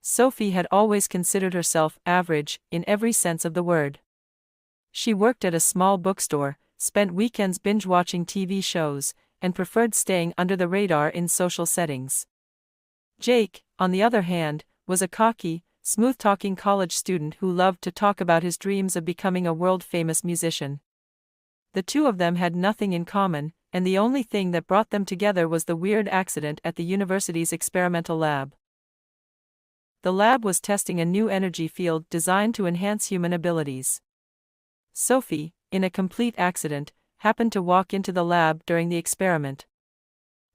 Sophie had always considered herself average, in every sense of the word. She worked at a small bookstore, spent weekends binge-watching TV shows, and preferred staying under the radar in social settings. Jake, on the other hand, was a cocky, smooth-talking college student who loved to talk about his dreams of becoming a world-famous musician. The two of them had nothing in common, and the only thing that brought them together was the weird accident at the university's experimental lab. The lab was testing a new energy field designed to enhance human abilities. Sophie, in a complete accident, happened to walk into the lab during the experiment.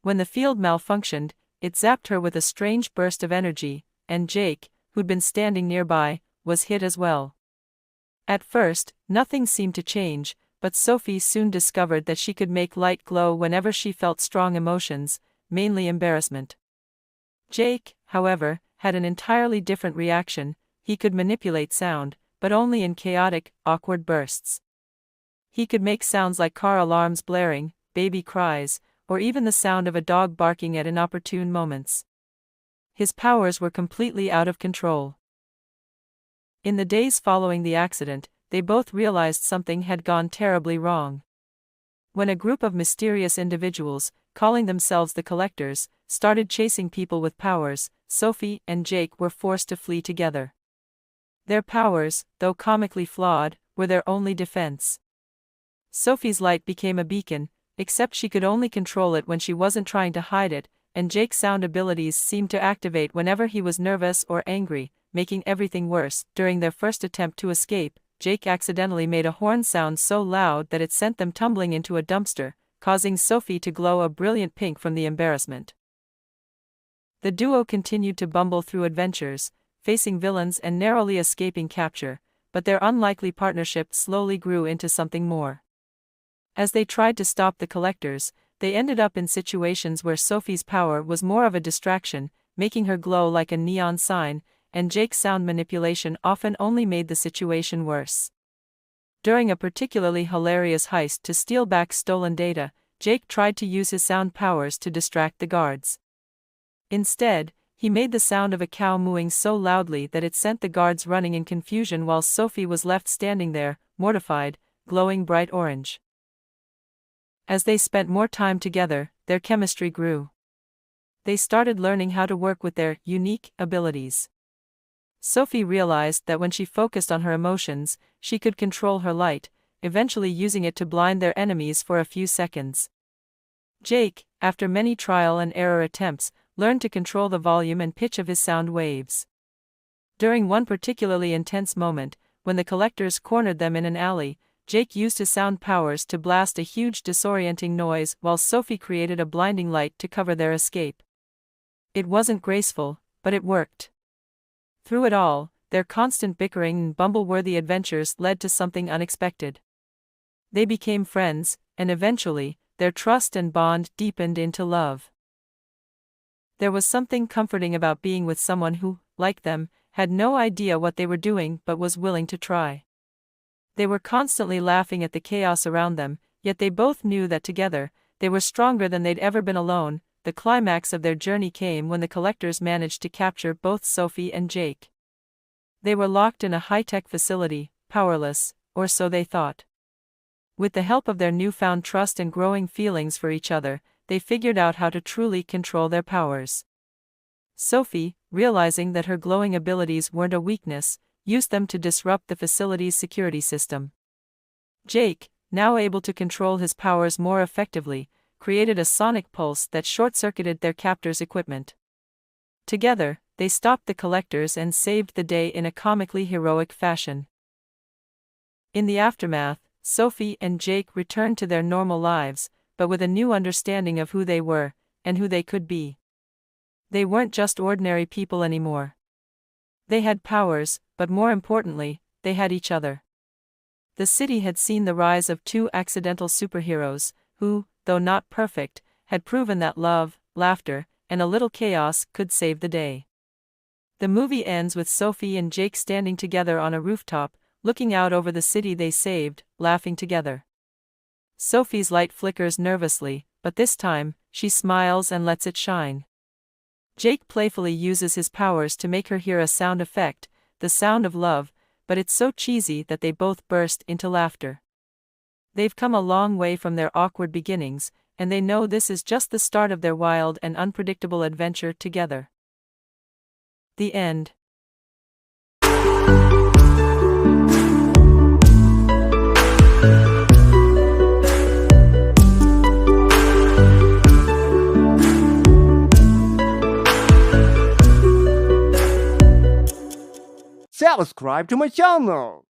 When the field malfunctioned, it zapped her with a strange burst of energy, and Jake, who'd been standing nearby, was hit as well. At first, nothing seemed to change, but Sophie soon discovered that she could make light glow whenever she felt strong emotions, mainly embarrassment. Jake, however, had an entirely different reaction. He could manipulate sound, but only in chaotic, awkward bursts. He could make sounds like car alarms blaring, baby cries, or even the sound of a dog barking at inopportune moments. His powers were completely out of control. In the days following the accident, they both realized something had gone terribly wrong. When a group of mysterious individuals, calling themselves the Collectors, started chasing people with powers, Sophie and Jake were forced to flee together. Their powers, though comically flawed, were their only defense. Sophie's light became a beacon, except she could only control it when she wasn't trying to hide it, and Jake's sound abilities seemed to activate whenever he was nervous or angry, making everything worse. During their first attempt to escape, Jake accidentally made a horn sound so loud that it sent them tumbling into a dumpster, causing Sophie to glow a brilliant pink from the embarrassment. The duo continued to bumble through adventures, facing villains and narrowly escaping capture, but their unlikely partnership slowly grew into something more. As they tried to stop the Collectors, they ended up in situations where Sophie's power was more of a distraction, making her glow like a neon sign, and Jake's sound manipulation often only made the situation worse. During a particularly hilarious heist to steal back stolen data, Jake tried to use his sound powers to distract the guards. Instead, he made the sound of a cow mooing so loudly that it sent the guards running in confusion while Sophie was left standing there, mortified, glowing bright orange. As they spent more time together, their chemistry grew. They started learning how to work with their unique abilities. Sophie realized that when she focused on her emotions, she could control her light, eventually using it to blind their enemies for a few seconds. Jake, after many trial and error attempts, learned to control the volume and pitch of his sound waves. During one particularly intense moment, when the Collectors cornered them in an alley, Jake used his sound powers to blast a huge disorienting noise while Sophie created a blinding light to cover their escape. It wasn't graceful, but it worked. Through it all, their constant bickering and bumble-worthy adventures led to something unexpected. They became friends, and eventually, their trust and bond deepened into love. There was something comforting about being with someone who, like them, had no idea what they were doing but was willing to try. They were constantly laughing at the chaos around them, yet they both knew that together, they were stronger than they'd ever been alone. The climax of their journey came when the Collectors managed to capture both Sophie and Jake. They were locked in a high-tech facility, powerless, or so they thought. With the help of their newfound trust and growing feelings for each other, they figured out how to truly control their powers. Sophie, realizing that her glowing abilities weren't a weakness, used them to disrupt the facility's security system. Jake, now able to control his powers more effectively, created a sonic pulse that short-circuited their captors' equipment. Together, they stopped the Collectors and saved the day in a comically heroic fashion. In the aftermath, Sophie and Jake returned to their normal lives, but with a new understanding of who they were, and who they could be. They weren't just ordinary people anymore. They had powers, but more importantly, they had each other. The city had seen the rise of two accidental superheroes, who, though not perfect, had proven that love, laughter, and a little chaos could save the day. The movie ends with Sophie and Jake standing together on a rooftop, looking out over the city they saved, laughing together. Sophie's light flickers nervously, but this time, she smiles and lets it shine. Jake playfully uses his powers to make her hear a sound effect, the sound of love, but it's so cheesy that they both burst into laughter. They've come a long way from their awkward beginnings, and they know this is just the start of their wild and unpredictable adventure together. The end. Subscribe to my channel.